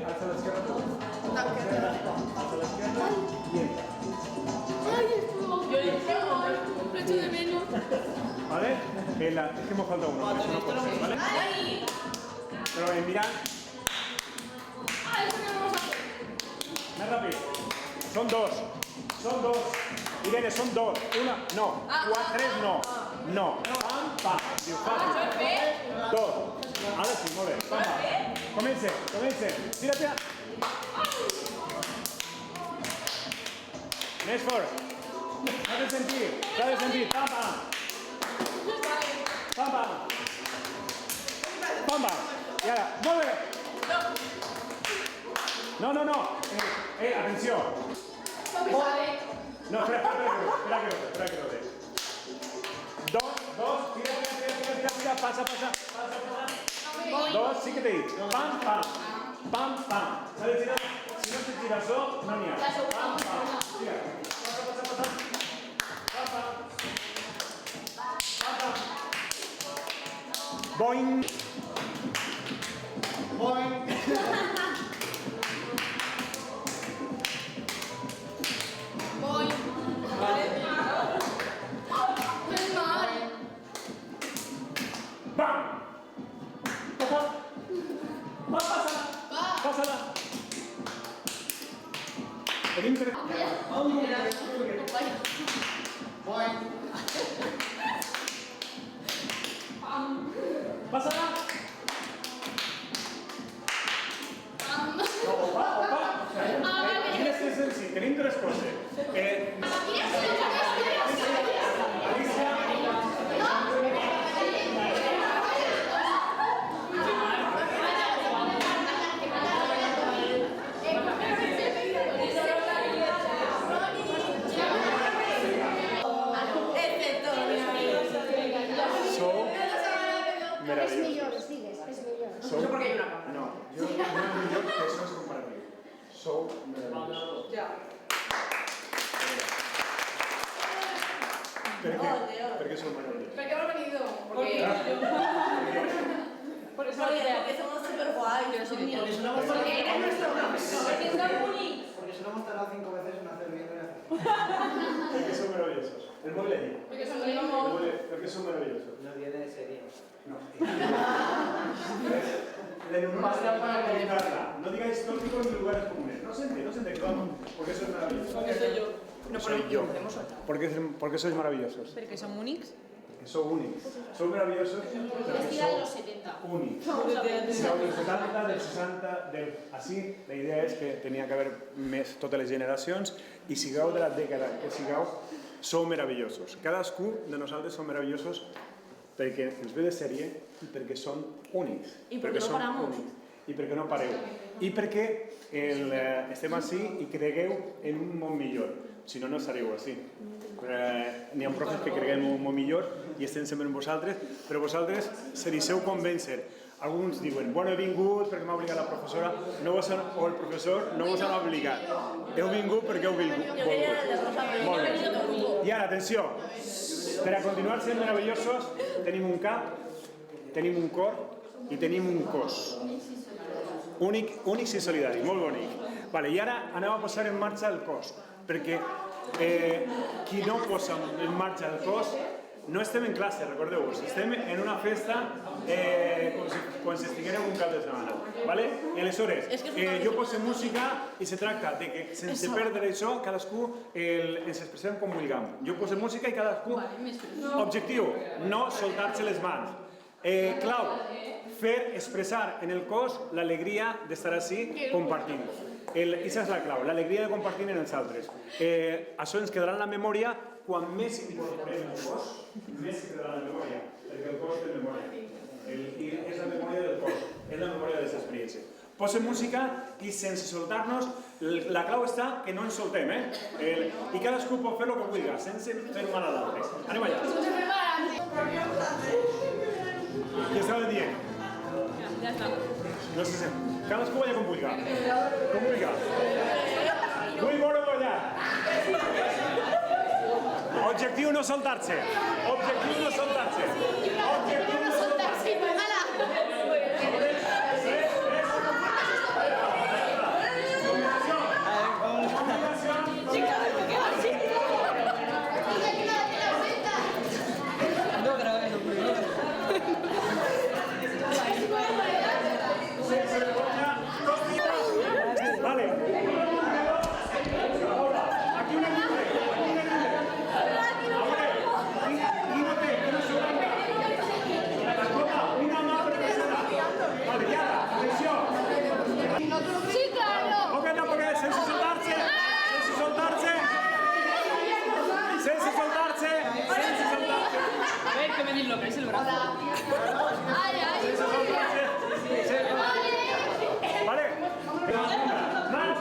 alza la izquierda tú. No, que Alza la izquierda y entra. Ay, esto. Yo lo echo de menos. ¿Vale? Es que me falta uno, por eso no puedo ser, ¿vale? ¡Ay! Pero mirad, ¡Ay, eso no lo vamos a hacer! más rápido. Son dos. Son dos. Irene, son dos. Una, no. Tres, no. No. Pam, pam. Diu, fàcil. Dos. Ara sí, molt bé. Pam, pam. Comencen, comencen. Tira-te. Més fort. S'ha de sentir. S'ha de sentir. Pam, pam. Pam, pam. Pam, pam. I ara, molt bé. No, no, no. Atenció. No, espera que lo dé. Dos, tira, pasa. Dos, sí que te dic. Pam, pam. Pam, pam. S'ha de tirar. Si no se tira això, no n'hi ha. Pam, pam. Tira. Passa. Pam, pam. Pam, pam. Boing. Boing. Voy. Es mal. ¡Bam! ¡Pásala! El interés. ¡Pásala! No, opa. Tienes que ser, sí, tenim tres coses. Sou meravillosos. Sou... Eso porque hay una cámara. No, yo no millor que això és comparatiu. Sou meravillosos. Ya. Per què sou meravillosos? ¿Por qué hemos venido? Por eso porque somos súper guay. Porque era nuestro porque son únicos. Porque solo hemos tardado 5 veces en hacer bien y hacer. Per què sou meravillosos? El molt llegir. Porque son como... Per què sou meravillosos? No viene de serie. No. No digáis tópicos ni lugares comunes. No se entiende, vamos. ¿Por qué sois maravillosos? Porque soy yo. No, soy yo. ¿Por qué sois maravillosos? Porque son únicos. Porque son únicos. Son maravillosos porque de los son 70. únicos. Sigueu dels 70, dels 60, Així, la idea és que tenia que haver més totes les generacions i sigueu de la dècada que sigueu, sou meravellosos. Cadascú de nosaltres som meravellosos perquè ens ve de sèrie i perquè són únics. I perquè no paramos. I perquè no pareu. I perquè estem així i cregueu en un món millor. Si no, no seríeu així. N'hi ha profes que creguem en un món millor i estem sempre amb vosaltres, però vosaltres se deixeu convèncer. Alguns diuen, bueno, he vingut perquè m'ha obligat la professora o el professor no vos han obligat. Heu vingut perquè heu vingut. Molt bé. I ara, atenció, per a continuar sent meravellosos tenim un cap, tenim un cor i tenim un cos. Únics i solidaris, molt bonic. I ara anem a posar en marxa el cos, perquè qui no posa en marxa el cos no estem en classe, recordeu-vos, estem en una festa com si estiguérem un cap de setmana. I aleshores, jo poso música i se tracta de que sense perdre això, cadascú ens expressem com vulguem. Jo poso música i cadascú... Objectiu, no soltar-se les mans. Clau, fer expressar en el cos l'alegria d'estar així compartint. Aquesta és la clau, l'alegria de compartir en els altres. Això ens quedarà en la memòria. Quan més incorporem el cos, més quedarà en la memòria, perquè el cos té memòria. És la memòria del cos, és la memòria de les experiències. Posem música i sense soltar-nos, la clau està que no ens soltem, i cadascú pot fer el que vulgui, sense fer mal a l'altre. Anem allà. Què estava dient? Ya está. No sé si... Cadascú vaya com vulgui. Com vulgui. Vull veure ballar. Objectiu no soltar-se. Objectiu no soltar-se. Objectiu no soltar-se. tocáis el brazo. Ay, ay. Vale. Más.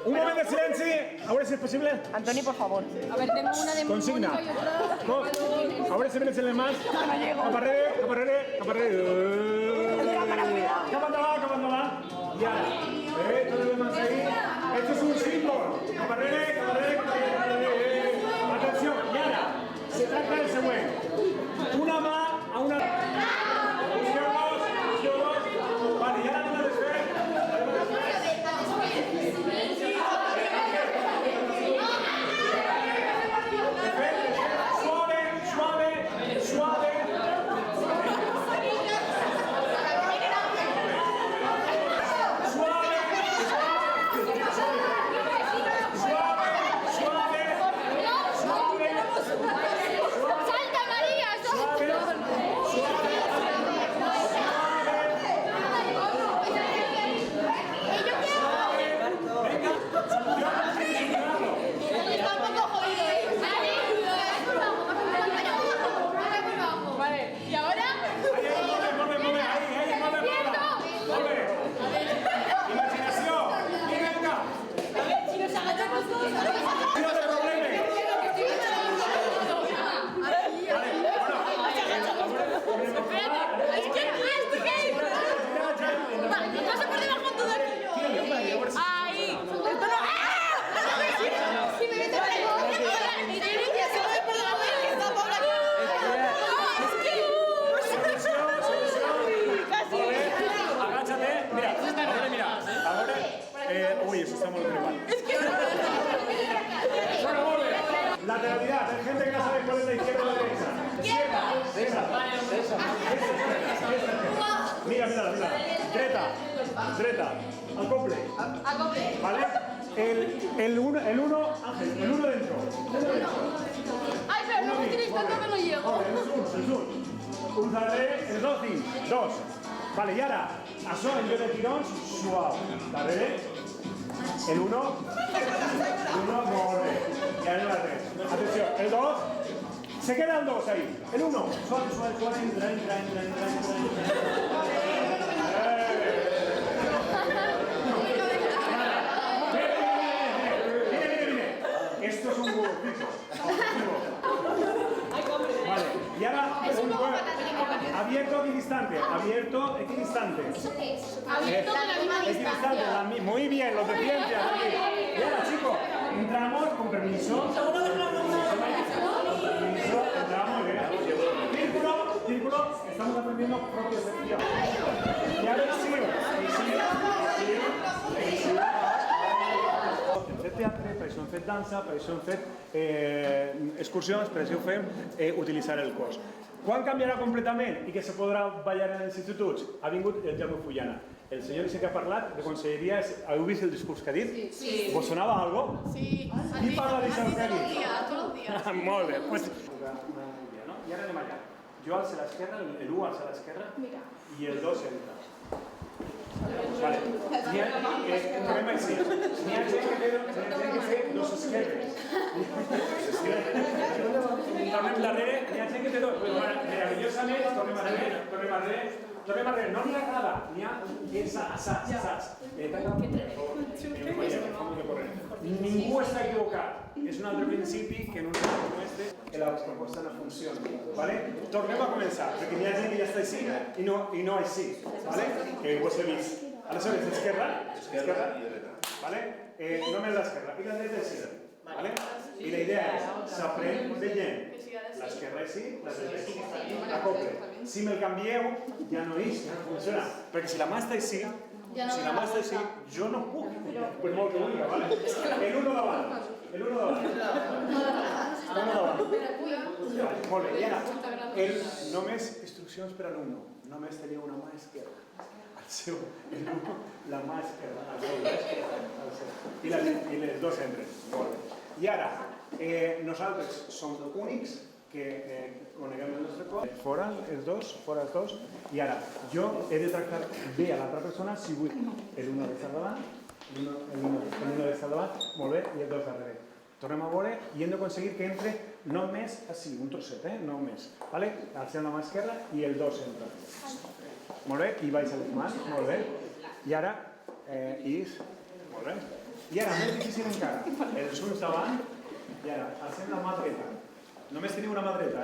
Un moment de silenci, a veure si és possible. Antoni, por favor. A ver, tengo una de Consigna. Mónica y otra... A veure si vienes en el más. Cap arrere. Cap endavant. I ara, tot el demás ahí. Esto es un símbolo. Cap arrere. Atenció, i ara, se tracta del següent. Una mà a una... Vale, i ara anem a desfer. Suave. ¡Salta, María! Está un poco jodido, Vale, ¿y ahora? Imaginació! Vinga! Si nos agachamos todos... No te problemes! Pasa por debajo todo aquí. Ahí. Esto no... Si me meto por ahí, y tiene que hacerlo por debajo y que está por aquí. Agáchate, mira. Ahora, uy, eso está muy mal. Bueno, muy bien. Lateralidad, hay gente que no sabe cuál es la izquierda o la derecha. Esa. Mira. Dreta. Acople. ¿Vale? El uno, Ángel, el uno dentro. Ay, pero no me tiréis tanto que no llego. El sur. Un darrere, el dos dins. Dos. Vale, i ara, això en lloc de tirons, suau. Darrere. El uno. Molt bé. I ara el tres. Atenció, el dos. Se queda el dos ahí. El uno. Suave. Entra. Viene. Esto es un golpito. Vale, y ahora un juego abierto equidistante. Abierto de la misma distancia. Muy bien, los de ciencia. Y ahora, chicos, entramos con permiso. Entramos, círculo, estamos aprendiendo propiocepción. Y ahora sí. Hem fet teatre, per això hem fet dansa, per això hem fet excursions, per això fem utilitzar el cos. Quan canviarà completament i que se podrà ballar en els instituts? Ha vingut el Jaume Fullana. El senyor que ha parlat de conselleria, heu vist el discurs que ha dit? Sí. ¿Vos sonava algo? Sí. Qui parla d'això que ha dit? Todos los días. Molt bé. I ara anem allà. Jo alço a l'esquerra, l'1 alça a l'esquerra i el 2 entra. Vale. Anem així. N'hi ha gent que té dos esquerres. Tornem darrere, n'hi ha gent que té dos. Meravellosament, tornem darrere. No n'hi ha nada, n'hi ha assaig. Ningú està equivocat. És un altre principi que en un cas com este la proposta no funciona. Tornem a començar, perquè n'hi ha gent que ja està així i no així. Que ho he vist. Aleshores, esquerra i dreta. Només l'esquerra i la dreta així. I la idea és, s'aprèn veient l'esquerra així, la dreta així. Acople. Si me'l canvieu, ja no és, ja no funciona. Perquè si la mà està així, jo no puc. Per molt que vulgui, ¿vale? El uno davant. Molt bé, i ara, només instruccions per a l'uno. Només tenia una mà esquerra. La mà esquerra. I les dos entren. Molt bé. I ara, nosaltres som únics que coneguem el nostre cos. Fora els dos. I ara, jo he de tractar bé a l'altra persona si vull el uno d'estar davant el 1 d'estar davant, molt bé, i el 2 darrere. Tornem a veure i hem d'aconseguir que entre només així, un trosset, només. Vale? Alcem la mà esquerra i el 2 entra. Molt bé, i baixa les mans, molt bé. I ara, molt bé. I ara, més difícil encara, els ulls davant, i ara, alcem la mà dreta. Només teniu una mà dreta,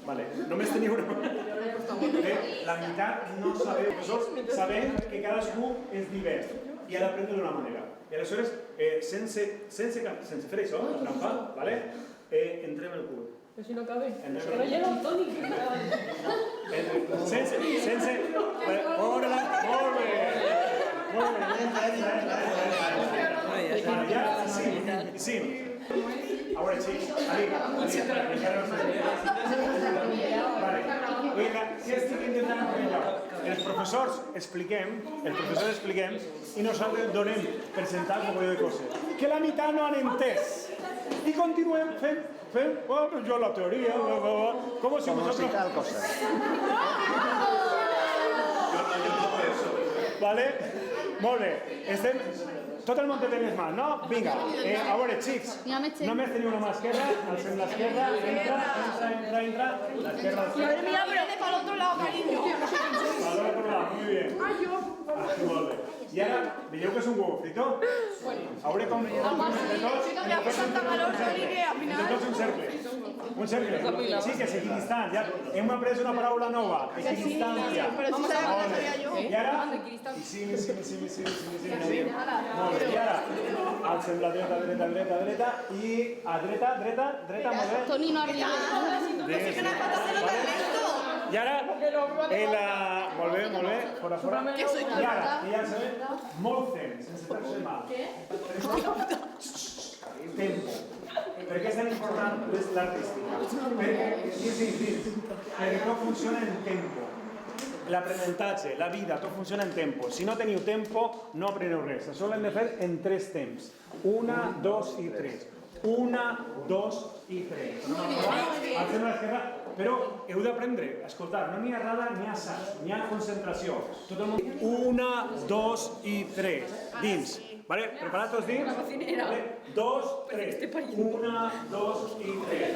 Vale, només teniu una mà dreta. La meitat no sabeu, nosaltres sabem que cadascú és divers i ha d'aprendre d'una manera. I aleshores, sense fer això, la trampa, vale? Entrem el cul. Pero si no cabe. Entrem Que no llega un Toni. Sense... Ora-la, molt bé! Molt bé! Vale, ja, sí. A veure, xics, Vale, què estic intentant fer jo? Els professors expliquem i nosaltres donem per sentat un mogolló de coses que la meitat no han entès i continuem fent jo la teoria, com si vosotros... tal cosa. Vale? Molt bé, estem... Tot el món té les mans, no? Vinga, a veure, xics, només teniu una mà esquerra, alcem l'esquerra, entra, l'esquerra, Mira, pero de para el otro lado, cariño. Al otro lado, muy bien. Molt bé. I ara, veieu que és un huevo frito? A veure com... Entre tots un cercle. Un cercle. Xiques, equidistant. Ja hem après una paraula nova. Equidistància. I ara... Sí. Molt bé. I ara, alcem la dreta, i a dreta, molt bé. Toni no arriba. I ara, molt bé, fora. I ara, ja sabem, molt temps, sense fer-se mal. Tempo. Per què és tan important l'artística? Perquè tot funciona en tempo. L'aprenentatge, la vida, tot funciona en tempo. Si no teniu tempo, no apreneu res. Això ho hem de fer en 3 temps. 1, 2 i 3. 1, 2 i 3. Alcem l'esquerra, però heu d'aprendre a escoltar. No n'hi ha errada ni assaig, n'hi ha concentració. Tot el món... 1, 2 i 3. Dins. Vale? Preparat tots dins? 2, 3. 1, 2 i 3.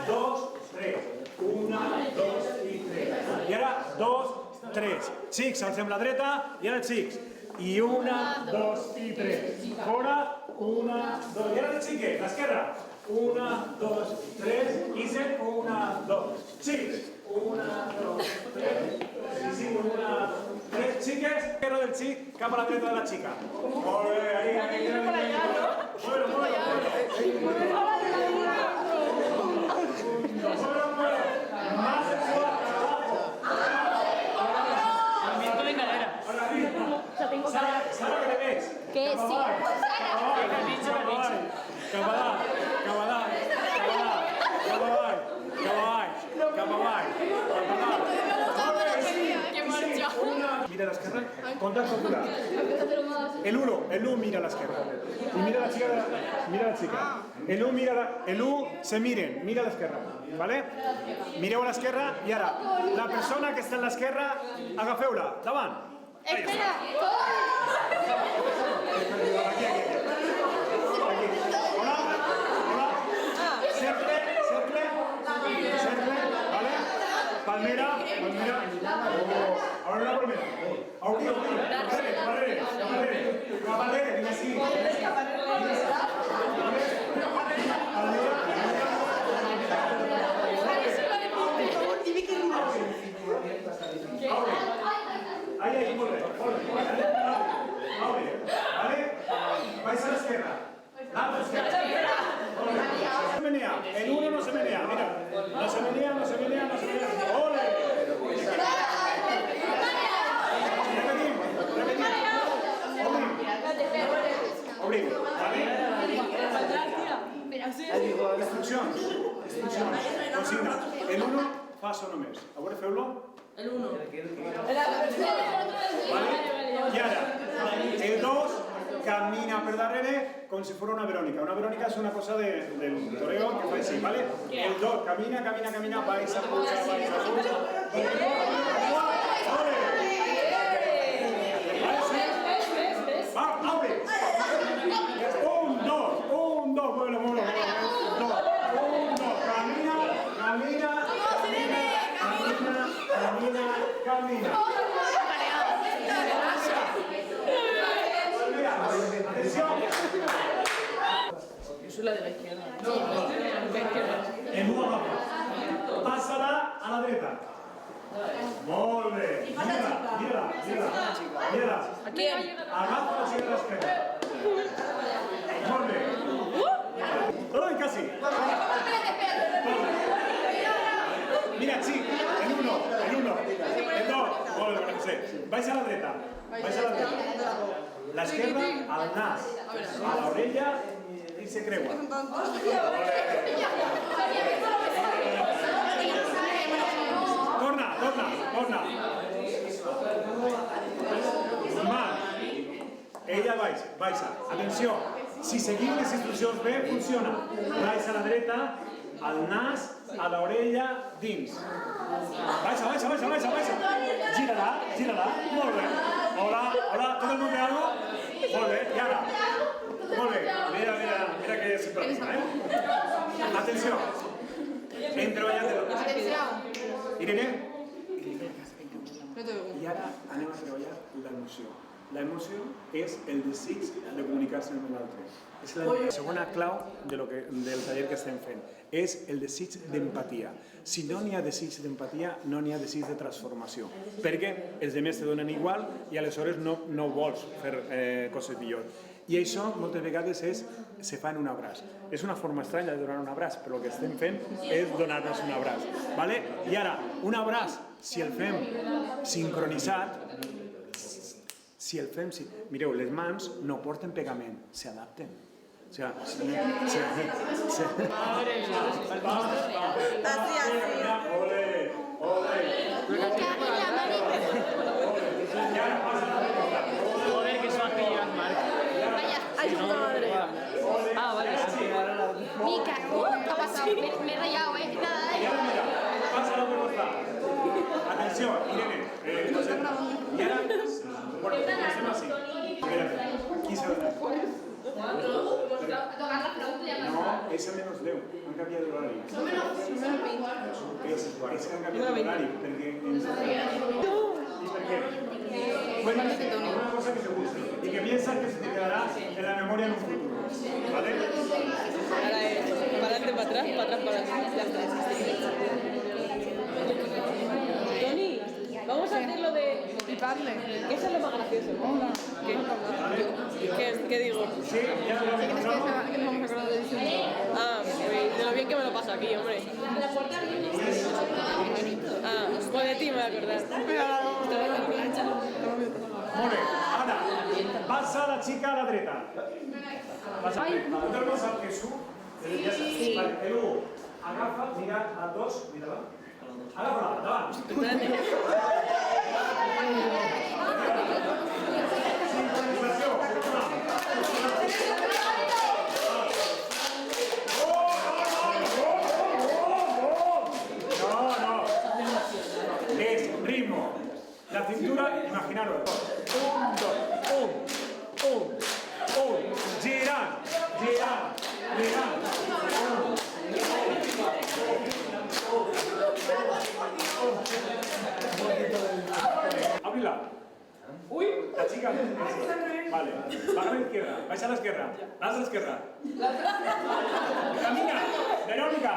2, 3. 1, 2 i 3. I ara, 2, 3. Xics, alcem la dreta, i ara xics. I 1, 2 i 3. Fora, 1, 2. I ara xiques, l'esquerra. 1, 2, 3. I 7, 1, 2. Xics. 1, 2, 3. I 5, 1, 3. Xiques, esquerra del xic, cap a la dreta de la xica. Molt bé, ahí. Sara, que te ves? Que sí. Mira la esquerra, contacto ocular. El 1 mira a la esquerra. Y mira a la chica. El 1 se miren, mira a la esquerra. ¿Vale? Mireu a l'esquerra i ara, la persona que està a l'esquerra, agafeu-la, davant. Espera. Aquí. Hola. Cercle, ¿vale? Palmera. Ahora una palmera. Cabalere, viene así. Ahí, muy bien. ¿Vale? Vais a la izquierda. Se menea. El 1 no se menea, mira. No se menea. ¡Ole! Obrim. Instruccions. Consigna. El 1 fa això només. A veure, feu-lo. El 1. I ara, el 2 camina per darrere com si fos una Verònica. Una Verònica és una cosa del toreo que fa així, ¿vale? El 2 camina, baixa, puja. Va, abre! soy la de la izquierda. En una roja. Pásala a la derecha. Molt bé. Mira-la. Aquí. Agafa la chica de la izquierda. Molt bé. ¡Ay, casi! Mira, sí, el 1, el 2. Molt bé, José. Vais a la derecha. La izquierda al nas, a la orella y se creua. Torna. Mal. Ella vais a. Atenció, si seguim les instruccions bé, funciona. Vais a la dreta, al nas, a la orella, dins. Baixa. Gira-la. Molt bé. Hola, tot el món té algo? Molt bé, i ara? Molt bé, mira que simpàtica, Atenció. Hem treballat... Irene? I ara anem a treballar l'emoció. L'emoció és el desig de comunicar-se amb l'altre. És la segona clau del taller que estem fent. És el desig d'empatia. Si no n'hi ha desig d'empatia, no n'hi ha desig de transformació. Perquè els altres te donen igual i aleshores no vols fer coses millors. I això moltes vegades se fa en un abraç. És una forma estranya de donar un abraç, però el que estem fent és donar-nos un abraç. I ara, un abraç, si el fem sincronitzat, mireu, les mans no porten pegament, s'adapten. O sea, Joder, que suave llevan, Marc. Ay, su madre. Ah, vale. Mica, ¿qué ha pasado? Me he rayado, nada, Pásalo por los lados. Atención, Irene. Y ahora, bueno, hacemos así. Espérate, 15 segundos. No, és a menys 10. Han canviat d'horari. Són menys 20. És que han canviat d'horari, perquè... I per què? Cuéntame una cosa que te guste y que piensas que se te quedará en la memoria en un futuro. ¿Vale? Ahora es para adelante, para atrás, para atrás. Ya está. Tony, vamos a hacer lo de piparle. Que eso es lo más gracioso. ¿Qué digo? Sí, ya lo hemos encontrado. De lo bien que me lo paso aquí, hombre. Pues de ti me voy a acordar. Molt bé, ara, passa la xica a la dreta. Passa. Una cosa que surt, ja saps. Vale, el 1, agafa, mira al 2, mira-la. Agafa-la, endavant. Sincronització. No. Es ritmo. La cintura, imaginaros. 1, 2, 1. Girant. Ábrila. Uy, la chica. Vale. Baja a la izquierda. Vais a la izquierda. Vas a la izquierda. Camina. Verónica.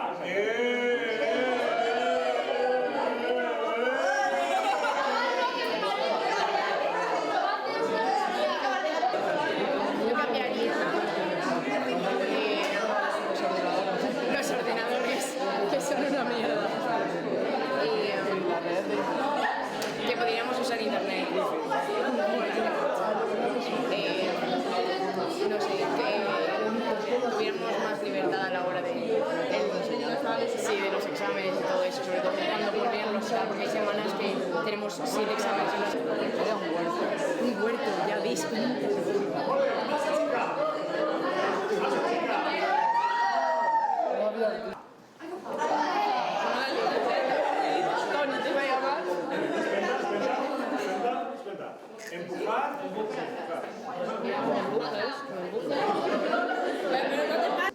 Yo cambiaría los ordenadores, que son una mierda. Y que podríamos usar internet. No sé, que tuviéramos más libertad a la hora de los exámenes y todo eso, sobre todo cuando volvíamos, porque hay semanas que tenemos 7 exámenes. Un huerto, ya veis. Empujar.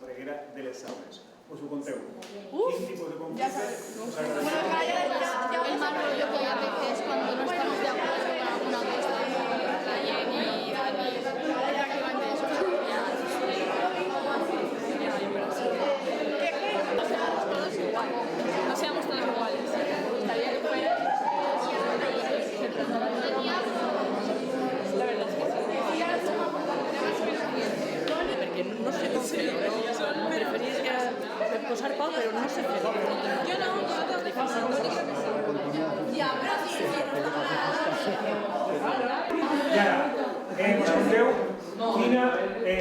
Reguera de les aules. Us ho conteu. Quin tipus de conflicte us agradaria? El mal rollo que hay a veces cuando no estamos de acuerdo con alguna cosa. pero no sé fer. I ara, us conteu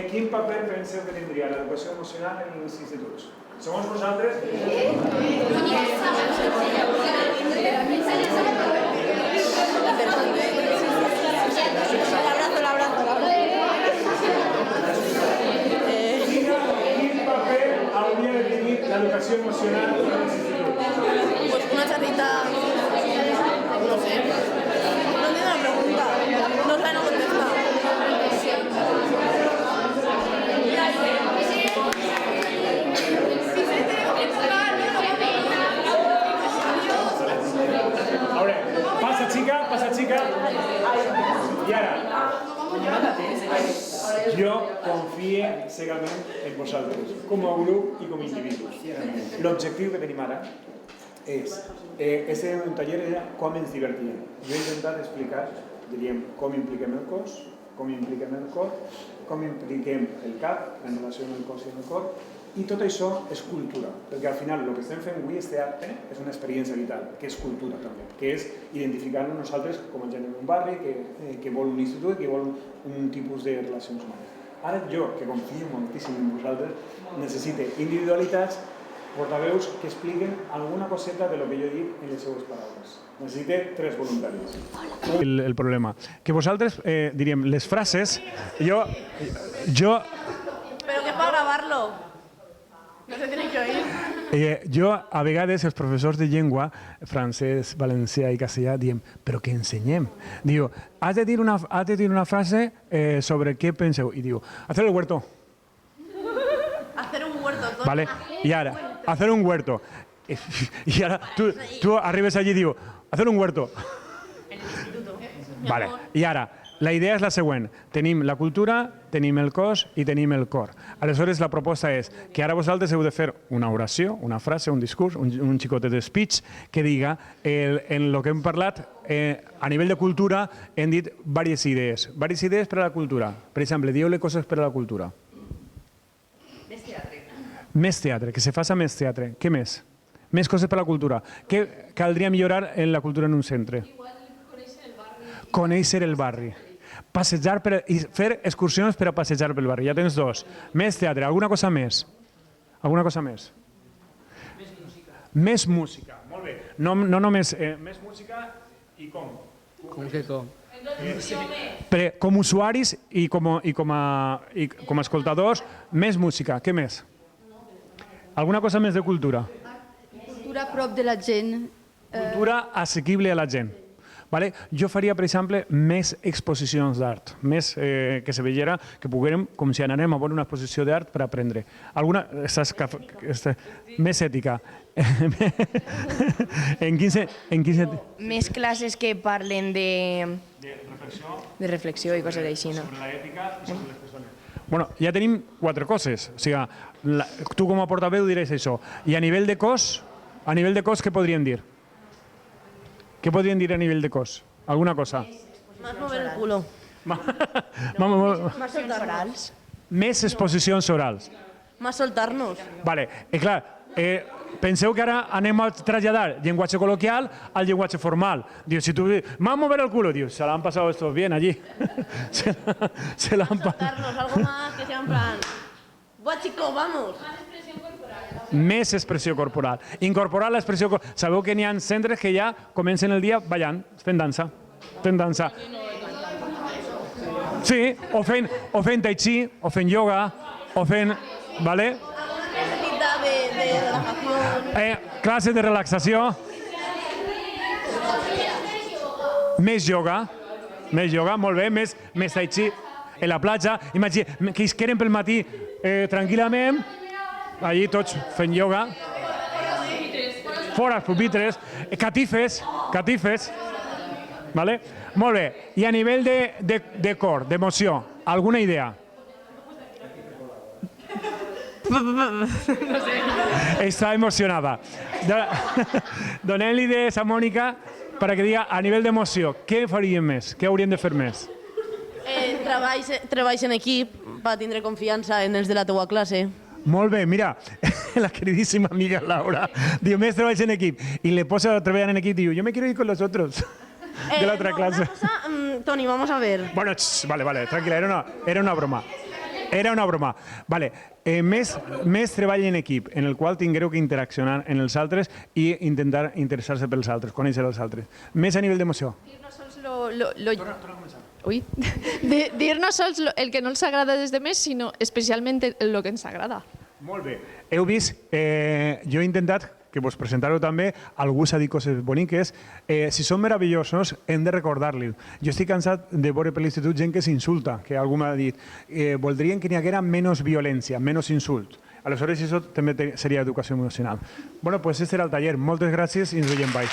quin paper penseu que tindria l'educació emocional en els instituts? Segons vosaltres... Quin paper hauria de tenir l'educació emocional en els instituts? Pues una charrita, no sé. No entiendo la pregunta. No sé, no contesta. A veure, passa xica. I ara, jo confio cegament en vosaltres, com a grup i com a individus. L'objectiu que tenim ara és, un taller era com ens divertíem. Jo he intentat explicar, diríem, com impliquem el cos, com impliquem el cor, com impliquem el cap, la relació amb el cos i amb el cor, i tot això és cultura, perquè al final el que estem fent avui, este acte, és una experiència vital, que és cultura també, que és identificar-nos nosaltres com a gent en un barri, que vol un institut, que vol un tipus de relacions humanes. Ara jo, que confio moltíssim en vosaltres, necessito individualitats, portaveus que expliquen alguna coseta de lo que jo he dit en les seues paraules. Necessite 3 voluntaris. El problema, que vosaltres, diríem, les frases, jo... Pero que para grabarlo. No se tiene que oír. Jo, a vegades, els professors de llengua, francès, valencià i castellà, diem, però què ensenyem? Diu, has de dir una frase sobre què penseu. I diu, hacer el huerto. Hacer un huerto. Vale? I ara, hacer un huerto. I ara, tu arribes allí i diu, hacer un huerto. En el instituto. Vale. I ara, la idea és la següent. Tenim la cultura, tenim el cos i tenim el cor. Aleshores, la proposta és que ara vosaltres heu de fer una oració, una frase, un discurs, un xicotet de speech que diga en el que hem parlat, a nivell de cultura, hem dit diverses idees. Diverses idees per a la cultura. Per exemple, dieu-li coses per a la cultura. Més teatre. Més teatre, que se faça més teatre. Què més? Més coses per a la cultura. Què caldria millorar en la cultura en un centre? Conèixer el barri. Passejar i fer excursions per a passejar pel barri. Ja tens 2. Més teatre. Alguna cosa més? Alguna cosa més? Més música. Més música. Molt bé. No només més música i com? Com que com? Com usuaris i com a escoltadors, més música. Què més? Alguna cosa més de cultura? Cultura a prop de la gent. Cultura assequible a la gent. Vale? Jo faria, per exemple, més exposicions d'art, més que se veiera, que poguérem, com si anarem a veure una exposició d'art per aprendre. Alguna... Més ètica. En quin sentit? Més classes que parlen de reflexió i coses així, no? Sobre l'ètica i sobre les persones. Bueno, ja tenim 4 coses. O sigui, tu com a portaveu diràs això. I a nivell de cos, què podríem dir? Què podríem dir a nivell de cos? Alguna cosa? Más mover el culo. Más orals. Més exposicions orals. Más soltarnos. Vale, clar, penseu que ara anem a traslladar llenguatge col·loquial al llenguatge formal. Diu, si tu dius, más mover el culo, diu, se la han pasado estos bien allí. Se la han pasado. Soltarnos, algo más que sea en plan, buah chico, vamos. Més expressió corporal. Incorporar l'expressió corporal. Sabeu que n'hi ha centres que ja comencen el dia ballant, fent dansa. Fent dansa. Sí, o fent tai chi, o fent yoga, o fent... Vale? De relajación. Classes de relaxació. Més yoga. Més yoga, molt bé. Més tai chi. En la platja. Imagina, que es queden pel matí tranquil·lament, allí tots fent yoga. Fora els pupitres. Catifes. Vale? Molt bé. I a nivell de cor, d'emoció, alguna idea? Està emocionada. Donem-li idees a Mònica perquè diga a nivell d'emoció, què faríem més? Què hauríem de fer més? Treballs en equip per tindre confiança en els de la teua classe. Molt bé, mira, la queridísima amiga Laura diu, més treballs en equip. I le posa treballar en equip i diu, yo me quiero ir con los otros de la otra clase. Una cosa, Toni, vamos a ver. Bueno, vale, tranquila, era una broma. Era una broma. Vale, més treball en equip, en el qual tingueu que interaccionar en els altres i intentar interessar-se pels altres, conèixer els altres. Més a nivell d'emoció. Dir-nos sols el que no ens agrada des de més, sinó especialment el que ens agrada. Molt bé. Heu vist, jo he intentat que vos presentar-ho també, algú s'ha dit coses boniques. Si són meravellosos, hem de recordar-li. Jo estic cansat de veure per l'institut gent que s'insulta, que algú m'ha dit, voldrien que n'hi haguera menys violència, menys insult. Aleshores, això també seria educació emocional. Bueno, pues este era el taller. Moltes gràcies i ens veiem baix.